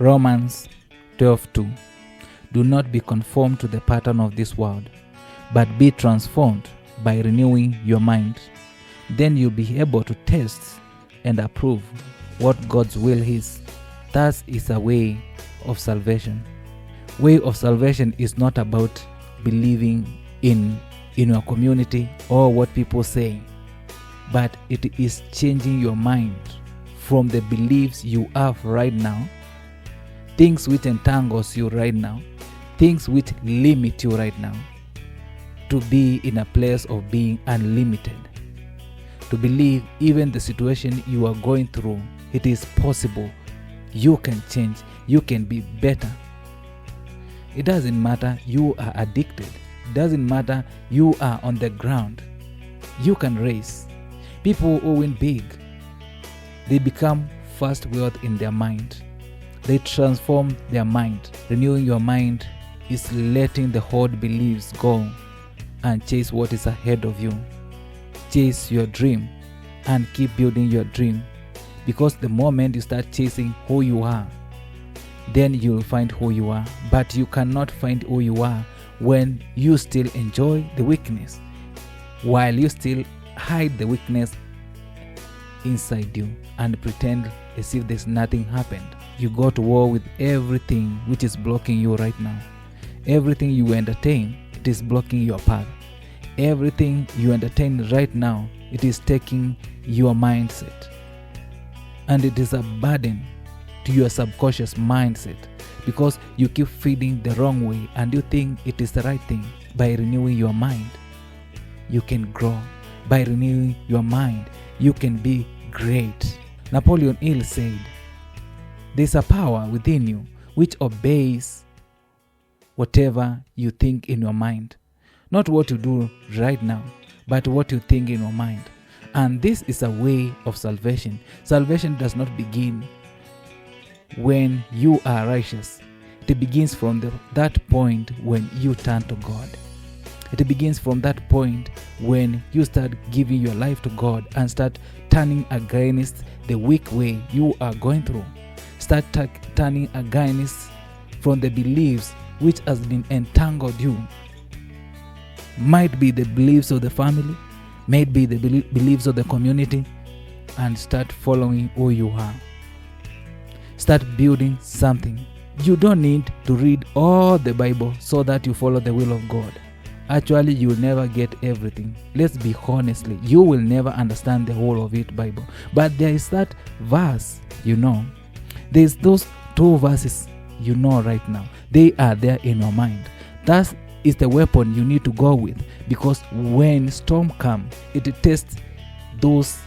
Romans 12:2. Do not be conformed to the pattern of this world, but be transformed by renewing your mind. Then you'll be able to test and approve what God's will is. That is a way of salvation. Way of salvation is not about believing in your community or what people say, but it is changing your mind from the beliefs you have right now, things which entangles you right now, things which limit you right now, to be in a place of being unlimited, to believe even the situation you are going through, it is possible. You can change, you can be better. It doesn't matter you are addicted, it doesn't matter you are on the ground. You can raise. People who win big, they become first wealth in their mind. They transform their mind. Renewing your mind is letting the old beliefs go and chase what is ahead of you. Chase your dream and keep building your dream, because the moment you start chasing who you are, then you will find who you are. But you cannot find who you are when you still enjoy the weakness, while you still hide the weakness inside you and pretend as if there's nothing happened. You go to war with everything which is blocking you right now. Everything you entertain, it is blocking your path. Everything you entertain right now, it is taking your mindset, and it is a burden to your subconscious mindset, because you keep feeding the wrong way and you think it is the right thing. By renewing your mind, you can grow. By renewing your mind, you can be great. Napoleon Hill said, there's a power within you which obeys whatever you think in your mind. Not what you do right now, but what you think in your mind. And this is a way of salvation. Salvation does not begin when you are righteous. It begins from that point when you turn to God. It begins from that point when you start giving your life to God and start turning against the weak way you are going through. Start turning against from the beliefs which has been entangled you. Might be the beliefs of the family, might be the beliefs of the community, and start following who you are. Start building something. You don't need to read all the Bible so that you follow the will of God. Actually, you will never get everything. Let's be honestly, you will never understand the whole of it, Bible. But there is that verse, there's those 2 verses right now. They are there in your mind. That is the weapon you need to go with, because when storm comes, it tests those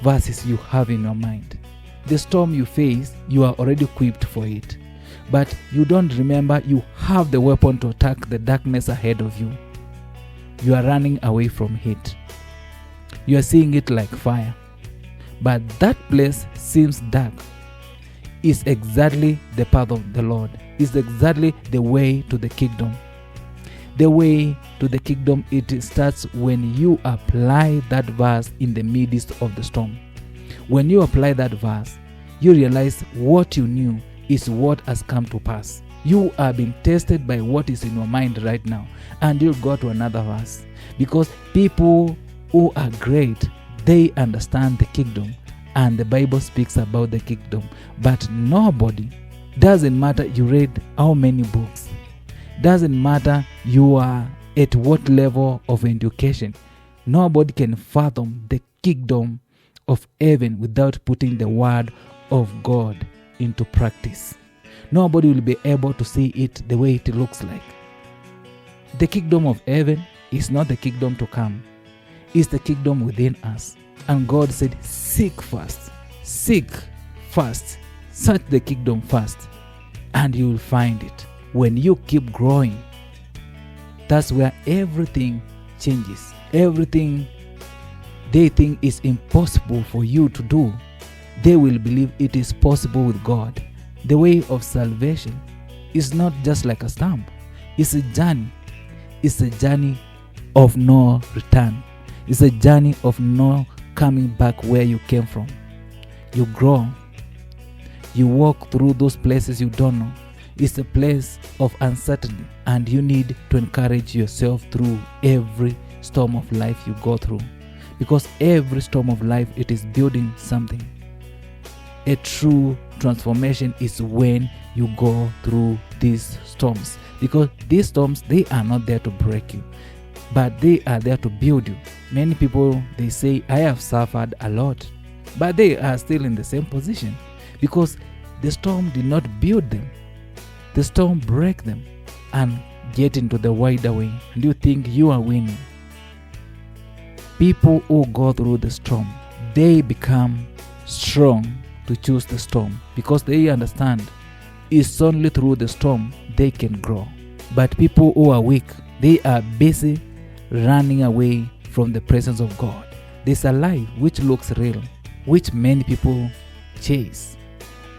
verses you have in your mind. The storm you face, you are already equipped for it, but you don't remember you have the weapon to attack the darkness ahead of you. You are running away from it. You are seeing it like fire, but that place seems dark. It's exactly the path of the Lord. It's exactly the way to the kingdom. The way to the kingdom, it starts when you apply that verse in the midst of the storm. When you apply that verse, you realize what you knew is what has come to pass. You are being tested by what is in your mind right now, and you'll go to another verse. Because people who are great, they understand the kingdom, and the Bible speaks about the kingdom. But nobody, doesn't matter you read how many books, doesn't matter you are at what level of education, nobody can fathom the kingdom of heaven without putting the word of God into practice. Nobody will be able to see it the way it looks like. The kingdom of heaven is not the kingdom to come. It's the kingdom within us. And God said, seek first, search the kingdom first, and you will find it. When you keep growing, that's where everything changes. Everything they think is impossible for you to do, they will believe it is possible with God. The way of salvation is not just like a stamp. It's a journey. It's a journey of no return. It's a journey of no coming back where you came from. You grow. You walk through those places you don't know. It's a place of uncertainty, and you need to encourage yourself through every storm of life you go through, because every storm of life, it is building something. A true transformation is when you go through these storms, because these storms, they are not there to break you, but they are there to build you. Many people, they say, I have suffered a lot, but they are still in the same position because the storm did not build them. The storm break them and get into the wider way, and you think you are winning. People who go through the storm, they become strong to choose the storm because they understand it's only through the storm they can grow. But people who are weak, they are busy running away from the presence of God. There's a life which looks real, which many people chase,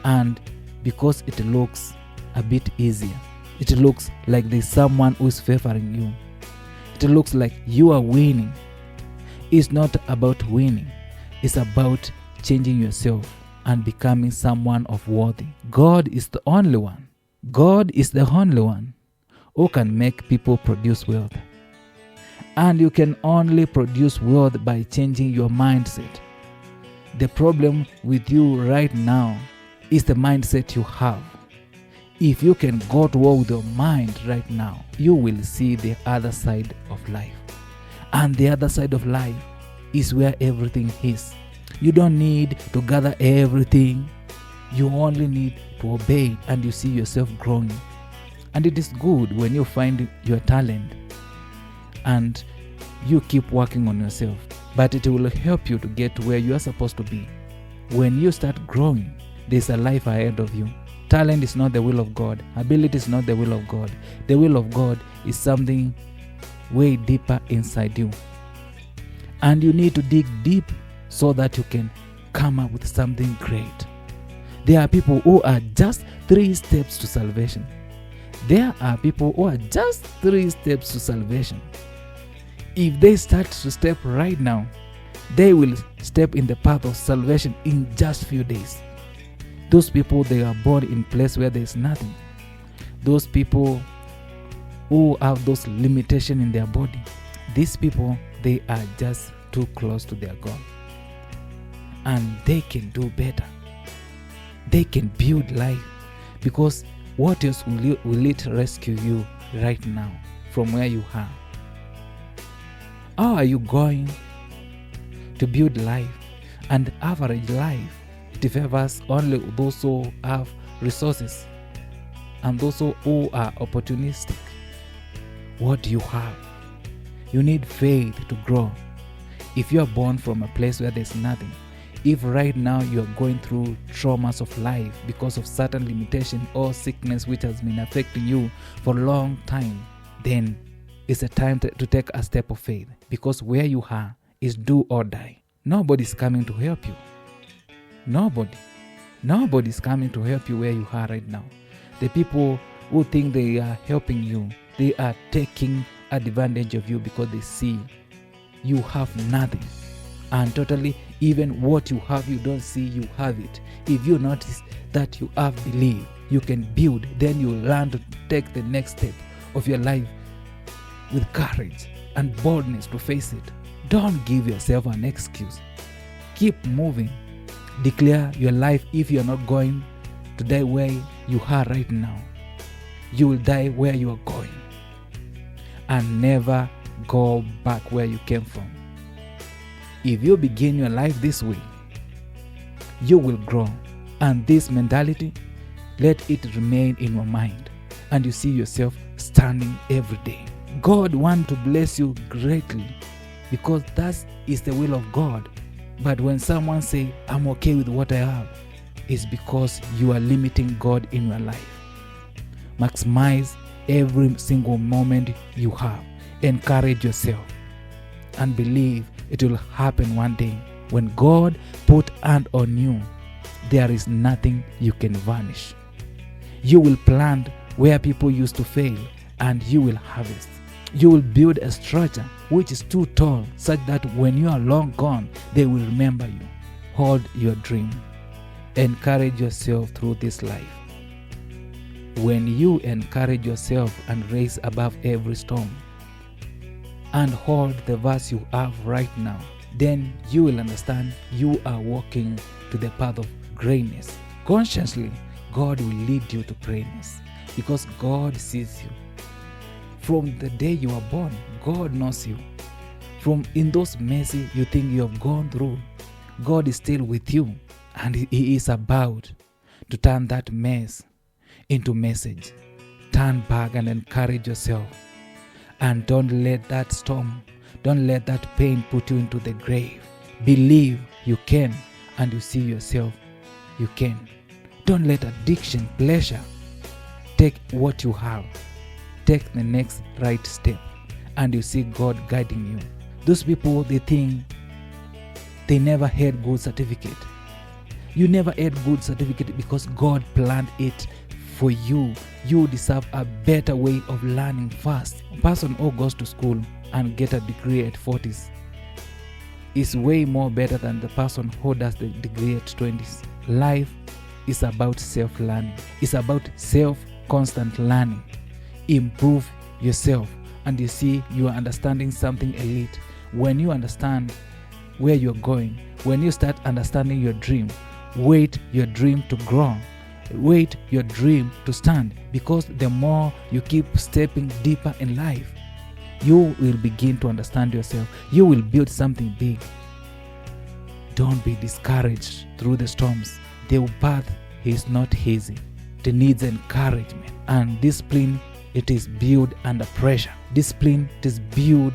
and because it looks a bit easier, it looks like there's someone who's favoring you, it looks like you are winning. It's not about winning, it's about changing yourself and becoming someone of worthy. God is the only one. God is the only one who can make people produce wealth. And you can only produce wealth by changing your mindset. The problem with you right now is the mindset you have. If you can go to war with your mind right now, you will see the other side of life. And the other side of life is where everything is. You don't need to gather everything. You only need to obey, and you see yourself growing. And it is good when you find your talent and you keep working on yourself. But it will help you to get to where you are supposed to be. When you start growing, there's a life ahead of you. Talent is not the will of God. Ability is not the will of God. The will of God is something way deeper inside you. And you need to dig deep so that you can come up with something great. There are people who are just 3 steps to salvation. There are people who are just 3 steps to salvation. If they start to step right now, they will step in the path of salvation in just few days. Those people, they are born in a place where there is nothing. Those people who have those limitations in their body, these people, they are just too close to their God. And they can do better. They can build life, because what else will it rescue you right now from where you are? How are you going to build life? And average life, it favors only those who have resources and those who are opportunistic. What do you have? You need faith to grow. If you are born from a place where there's nothing, if right now you are going through traumas of life because of certain limitation or sickness which has been affecting you for a long time, then it's a time to take a step of faith, because where you are is do or die. Nobody's coming to help you. Nobody's coming to help you where you are right now. The people who think they are helping you, they are taking advantage of you because they see you have nothing. And totally, even what you have, you don't see you have it. If you notice that you have belief, you can build, then you learn to take the next step of your life with courage and boldness to face it. Don't give yourself an excuse. Keep moving. Declare your life. If you're not going to die where you are right now, you will die where you are going, and never go back where you came from. If you begin your life this way, you will grow. And this mentality, let it remain in your mind, and you see yourself standing every day. God wants to bless you greatly, because that is the will of God. But when someone say, I'm okay with what I have, it's because you are limiting God in your life. Maximize every single moment you have. Encourage yourself and believe it will happen one day. When God put hand on you, there is nothing you can vanish. You will plant where people used to fail, and you will harvest. You will build a structure which is too tall, such that when you are long gone, they will remember you. Hold your dream. Encourage yourself through this life. When you encourage yourself and raise above every storm and hold the verse you have right now, then you will understand you are walking to the path of greatness. Consciously, God will lead you to greatness because God sees you. From the day you are born, God knows you. From in those messes you think you have gone through, God is still with you, and He is about to turn that mess into message. Turn back and encourage yourself, and don't let that storm, don't let that pain put you into the grave. Believe you can, and you see yourself you can. Don't let addiction, pleasure take what you have. Take the next right step, and you see God guiding you. Those people, they think they never had good certificate. You never had good certificate because God planned it for you. You deserve a better way of learning fast. A person who goes to school and get a degree at 40s is way more better than the person who does the degree at 20s. Life is about self-learning. It's about constant learning. Improve yourself, and you see you are understanding something elite. When you understand where you're going, when you start understanding your dream, wait your dream to grow. Wait your dream to stand, because the more you keep stepping deeper in life, you will begin to understand yourself. You will build something big. Don't be discouraged through the storms. The path is not easy. It needs encouragement and discipline. It is built under pressure. Discipline, it is built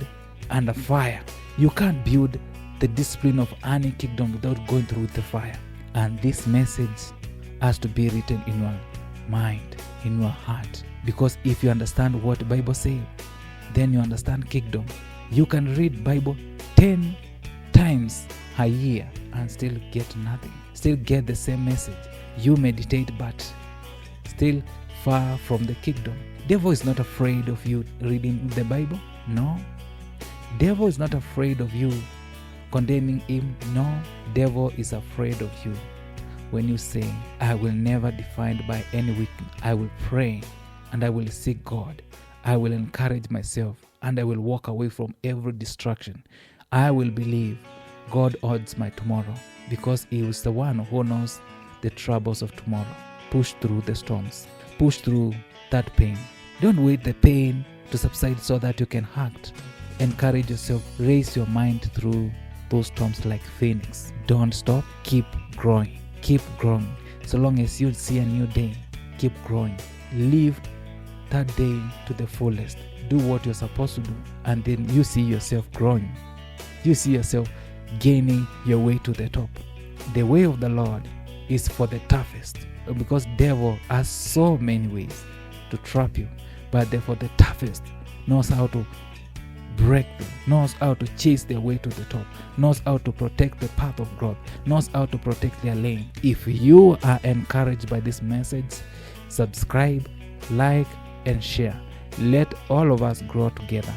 under fire. You can't build the discipline of any kingdom without going through the fire. And this message has to be written in your mind, in your heart. Because if you understand what the Bible says, then you understand kingdom. You can read Bible 10 times a year and still get nothing. Still get the same message. You meditate, but still far from the kingdom. Devil is not afraid of you reading the Bible. No. Devil is not afraid of you condemning him. No. Devil is afraid of you when you say, I will never be defined by any weakness. I will pray and I will seek God. I will encourage myself and I will walk away from every distraction. I will believe God odds my tomorrow, because He is the one who knows the troubles of tomorrow. Push through the storms. Push through that pain. Don't wait the pain to subside so that you can act. Encourage yourself. Raise your mind through those storms like phoenix. Don't stop. Keep growing. Keep growing. So long as you see a new day, keep growing. Live that day to the fullest. Do what you're supposed to do, and then you see yourself growing. You see yourself gaining your way to the top. The way of the Lord is for the toughest, because devil has so many ways to trap you, but therefore the toughest knows how to break them, knows how to chase their way to the top, knows how to protect the path of growth, knows how to protect their lane. If you are encouraged by this message, subscribe, like, and share. Let all of us grow together.